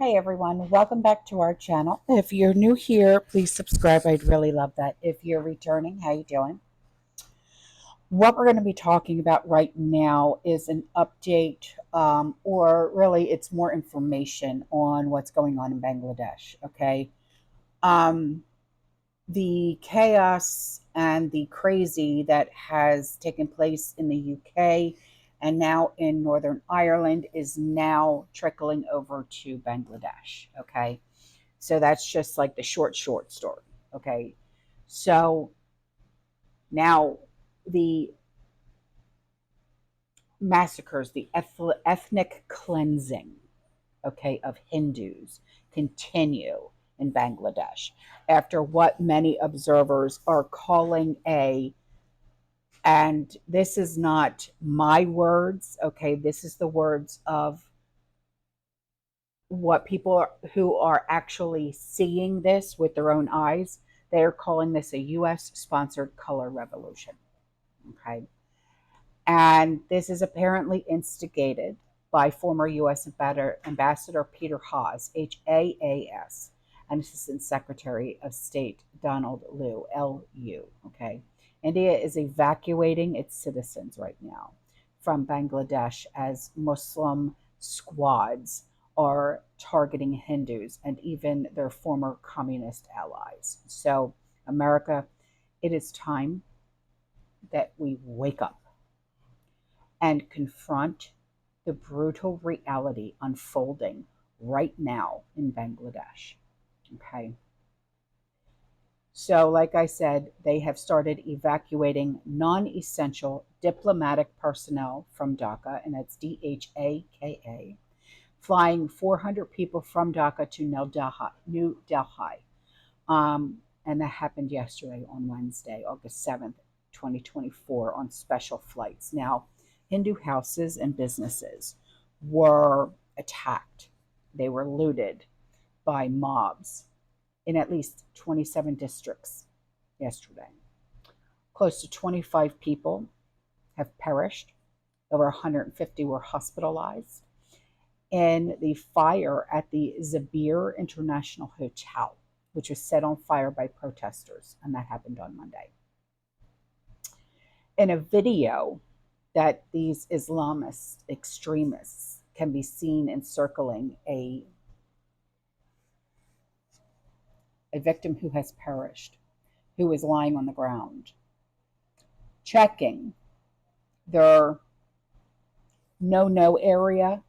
Hey everyone, welcome back to our channel. If you're new here, please subscribe. I'd really love that. If you're returning, how you doing? What we're going to be talking about right now is an update, or really it's more information on what's going on in Bangladesh, okay? The chaos and the crazy that has taken place in the UK and now in Northern Ireland is now trickling over to Bangladesh, okay? So that's just like the short story, okay? So now the massacres, the ethnic cleansing, okay, of Hindus continue in Bangladesh after what many observers are calling and this is not my words, okay, this is the words of what people who are actually seeing this with their own eyes. They are calling this a US sponsored color revolution, okay? And this is apparently instigated by former U.S. Ambassador Peter Haas, Haas, and Assistant Secretary of State Donald Lu, LU, okay? India is evacuating its citizens right now from Bangladesh as Muslim squads are targeting Hindus and even their former communist allies. So, America, it is time that we wake up and confront the brutal reality unfolding right now in Bangladesh, okay? So, like I said, they have started evacuating non-essential diplomatic personnel from Dhaka, and that's Dhaka, flying 400 people from Dhaka to New Delhi. And that happened yesterday on Wednesday, August 7th, 2024, on special flights. Now, Hindu houses and businesses were attacked. They were looted by mobs in at least 27 districts yesterday. Close to 25 people have perished. Over 150 were hospitalized in the fire at the Zabir International Hotel, which was set on fire by protesters, and that happened on Monday. In a video that these Islamist extremists can be seen encircling a victim who has perished, who is lying on the ground, checking their no area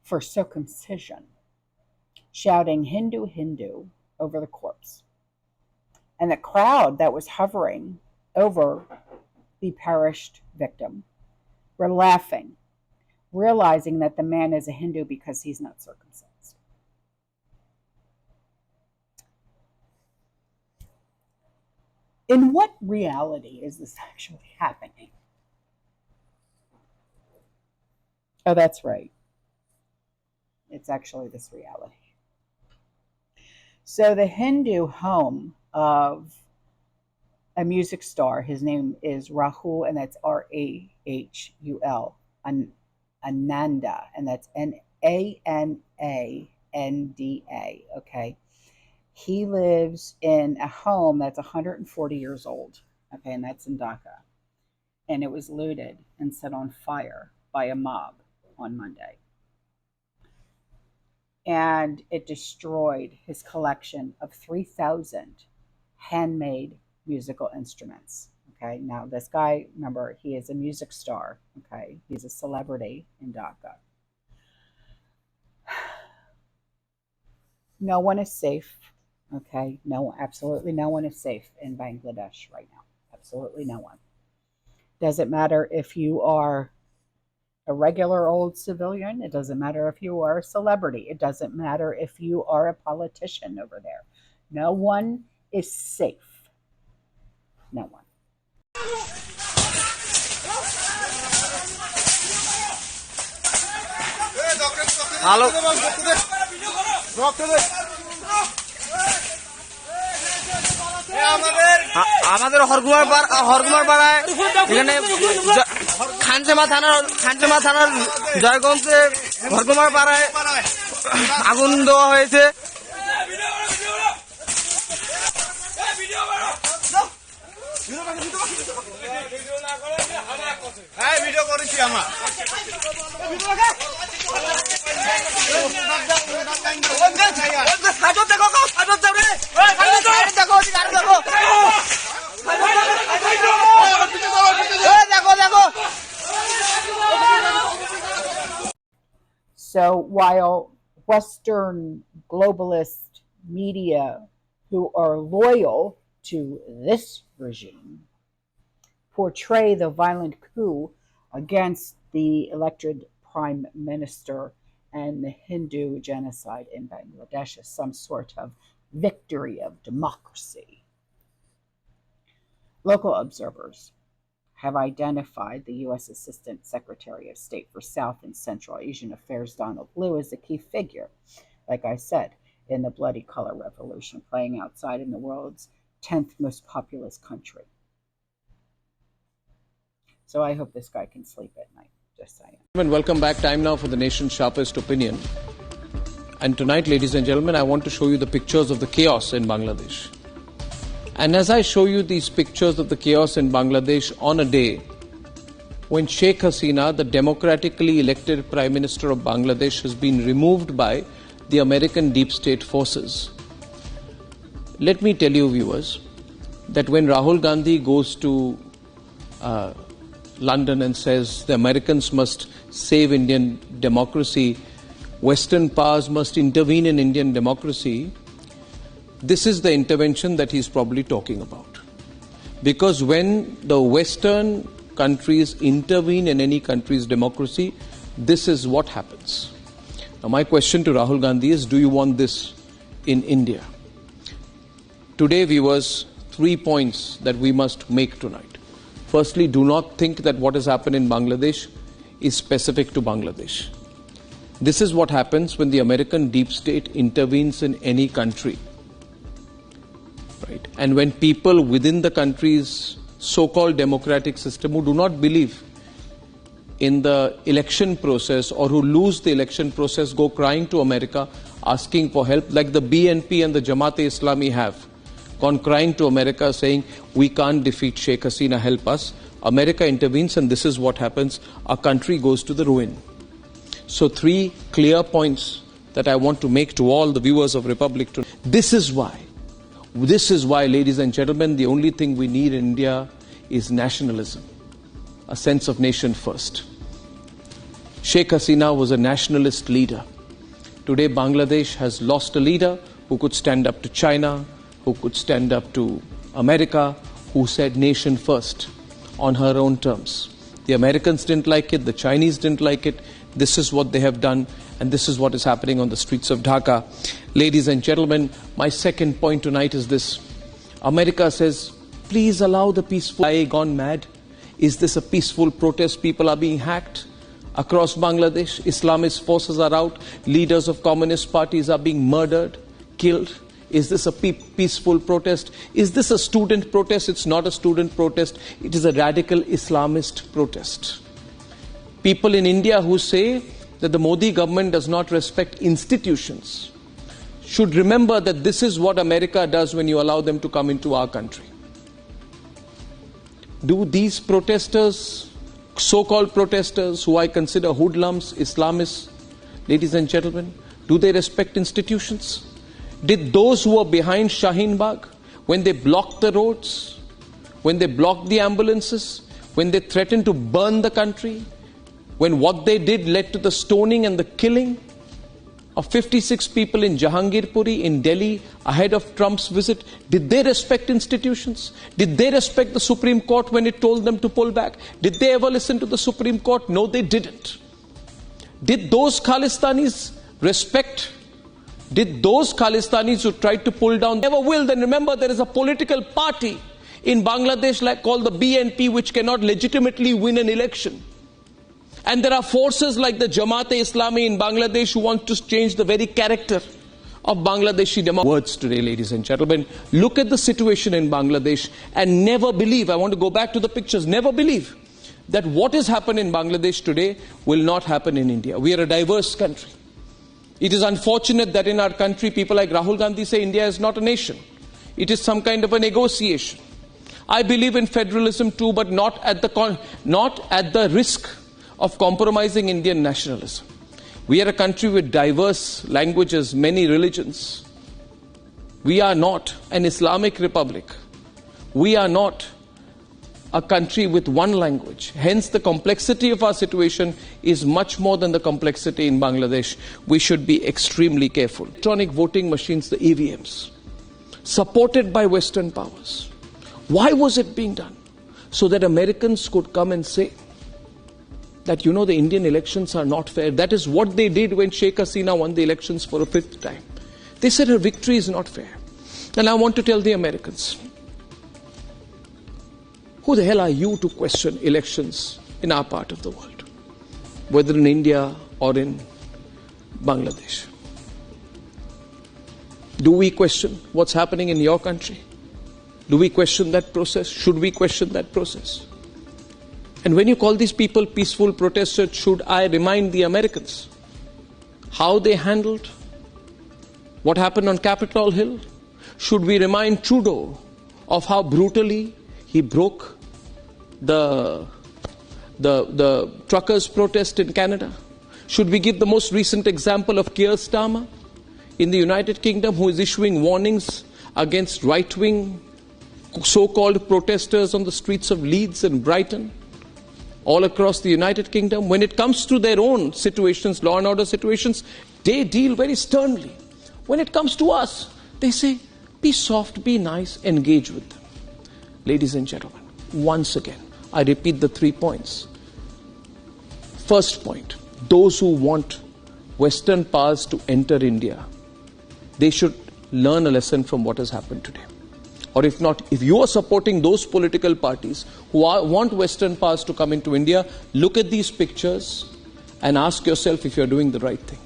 for circumcision, shouting Hindu, Hindu over the corpse. And the crowd that was hovering over the perished victim were laughing, realizing that the man is a Hindu because he's not circumcised. In what reality is this actually happening? Oh, that's right. It's actually this reality. So the Hindu home of a music star, his name is Rahul, and that's Rahul, Ananda, and that's Ananda, okay? He lives in a home that's 140 years old, okay, and that's in Dhaka. And it was looted and set on fire by a mob on Monday. And it destroyed his collection of 3,000 handmade musical instruments, okay? Now, this guy, remember, he is a music star, okay? He's a celebrity in Dhaka. No one is safe, okay? No, absolutely no one is safe in Bangladesh right now. Absolutely no one. Doesn't matter if you are a regular old civilian. It doesn't matter if you are a celebrity. It doesn't matter if you are a politician over there. No one is safe. No one. আমাদের হরকুমার পাড়ায় এখানে খানসেমা থানার জয়গঞ্জে হরকুমার পাড়ায় আগুন দেওয়া হয়েছে। Video করেছি আমরা। So while Western globalist media who are loyal to this regime portray the violent coup against the elected prime minister and the Hindu genocide in Bangladesh as some sort of victory of democracy. Local observers have identified the U.S. Assistant Secretary of State for South and Central Asian Affairs, Donald Liu, as a key figure, like I said, in the Bloody Color Revolution playing outside in the world's 10th most populous country. So I hope this guy can sleep at night. Just saying. And welcome back. Time now for the nation's sharpest opinion. And tonight, ladies and gentlemen, I want to show you the pictures of the chaos in Bangladesh. And as I show you these pictures of the chaos in Bangladesh on a day when Sheikh Hasina, the democratically elected Prime Minister of Bangladesh, has been removed by the American deep state forces. Let me tell you, viewers, that when Rahul Gandhi goes to London and says the Americans must save Indian democracy, Western powers must intervene in Indian democracy, this is the intervention that he's probably talking about. Because when the Western countries intervene in any country's democracy, this is what happens. Now my question to Rahul Gandhi is, do you want this in India? Today, viewers, 3 points that we must make tonight. Firstly, do not think that what has happened in Bangladesh is specific to Bangladesh. This is what happens when the American deep state intervenes in any country. Right? And when people within the country's so-called democratic system who do not believe in the election process or who lose the election process go crying to America asking for help, like the BNP and the Jamaat-e-Islami have gone crying to America saying, we can't defeat Sheikh Hasina, help us. America intervenes and this is what happens. Our country goes to the ruin. So 3 clear points that I want to make to all the viewers of Republic tonight. This is why, ladies and gentlemen, the only thing we need in India is nationalism, a sense of nation first. Sheikh Hasina was a nationalist leader. Today, Bangladesh has lost a leader who could stand up to China, who could stand up to America, who said nation first on her own terms. The Americans didn't like it, the Chinese didn't like it. This is what they have done, and this is what is happening on the streets of Dhaka. Ladies and gentlemen, my second point tonight is this. America says, please allow the peaceful gone mad. Is this a peaceful protest? People are being hacked across Bangladesh. Islamist forces are out. Leaders of communist parties are being murdered, killed. Is this a peaceful protest? Is this a student protest? It's not a student protest. It is a radical Islamist protest. People in India who say that the Modi government does not respect institutions should remember that this is what America does when you allow them to come into our country. Do these protesters, so-called protesters who I consider hoodlums, Islamists, ladies and gentlemen, do they respect institutions? Did those who were behind Shaheen Bagh, when they blocked the roads, when they blocked the ambulances, when they threatened to burn the country, when what they did led to the stoning and the killing of 56 people in Jahangirpuri in Delhi ahead of Trump's visit, did they respect institutions? Did they respect the Supreme Court when it told them to pull back? Did they ever listen to the Supreme Court? No, they didn't. Did those Khalistanis respect? Did those Khalistanis who tried to pull down never will? Then remember, there is a political party in Bangladesh called the BNP which cannot legitimately win an election. And there are forces like the Jamaat-e-Islami in Bangladesh who want to change the very character of Bangladeshi democracy. Words today, ladies and gentlemen. Look at the situation in Bangladesh and never believe, I want to go back to the pictures, never believe that what has happened in Bangladesh today will not happen in India. We are a diverse country. It is unfortunate that in our country, people like Rahul Gandhi say India is not a nation. It is some kind of a negotiation. I believe in federalism too, but not at the risk of compromising Indian nationalism. We are a country with diverse languages, many religions. We are not an Islamic republic. We are not a country with one language. Hence, the complexity of our situation is much more than the complexity in Bangladesh. We should be extremely careful. Electronic voting machines, the EVMs, supported by Western powers. Why was it being done? So that Americans could come and say that, you know, the Indian elections are not fair. That is what they did when Sheikh Hasina won the elections for a fifth time. They said her victory is not fair. And I want to tell the Americans, who the hell are you to question elections in our part of the world, whether in India or in Bangladesh? Do we question what's happening in your country? Do we question that process? Should we question that process? And when you call these people peaceful protesters, should I remind the Americans how they handled what happened on Capitol Hill? Should we remind Trudeau of how brutally he broke the truckers' protest in Canada? Should we give the most recent example of Keir Starmer in the United Kingdom, who is issuing warnings against right-wing so-called protesters on the streets of Leeds and Brighton, all across the United Kingdom? When it comes to their own situations, law and order situations, they deal very sternly. When it comes to us, they say, be soft, be nice, engage with them. Ladies and gentlemen, once again, I repeat the 3 points. First point, those who want Western powers to enter India, they should learn a lesson from what has happened today. Or if not, if you are supporting those political parties who want Western powers to come into India, look at these pictures and ask yourself if you're doing the right thing.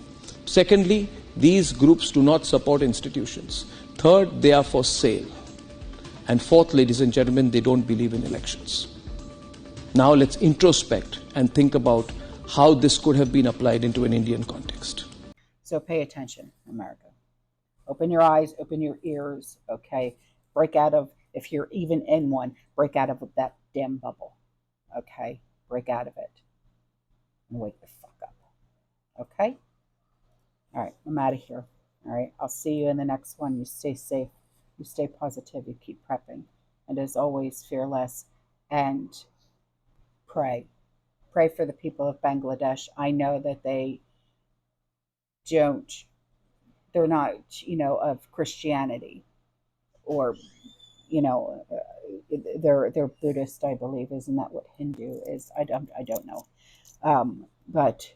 Secondly, these groups do not support institutions. Third, they are for sale. And fourth, ladies and gentlemen, they don't believe in elections. Now let's introspect and think about how this could have been applied into an Indian context. So pay attention, America. Open your eyes, open your ears, okay? Break out of, if you're even in one, break out of that damn bubble, okay? Break out of it and wake the fuck up, okay? All right, I'm out of here. All right, I'll see you in the next one. You stay safe, you stay positive, you keep prepping. And as always, fear less and pray. Pray for the people of Bangladesh. I know that they're not, of Christianity, or, they're Buddhist, I believe. Isn't that what Hindu is? I don't know. But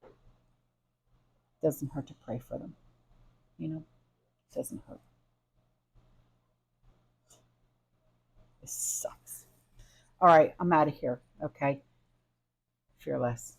it doesn't hurt to pray for them. It doesn't hurt. This sucks. All right, I'm out of here. Okay. Fear less.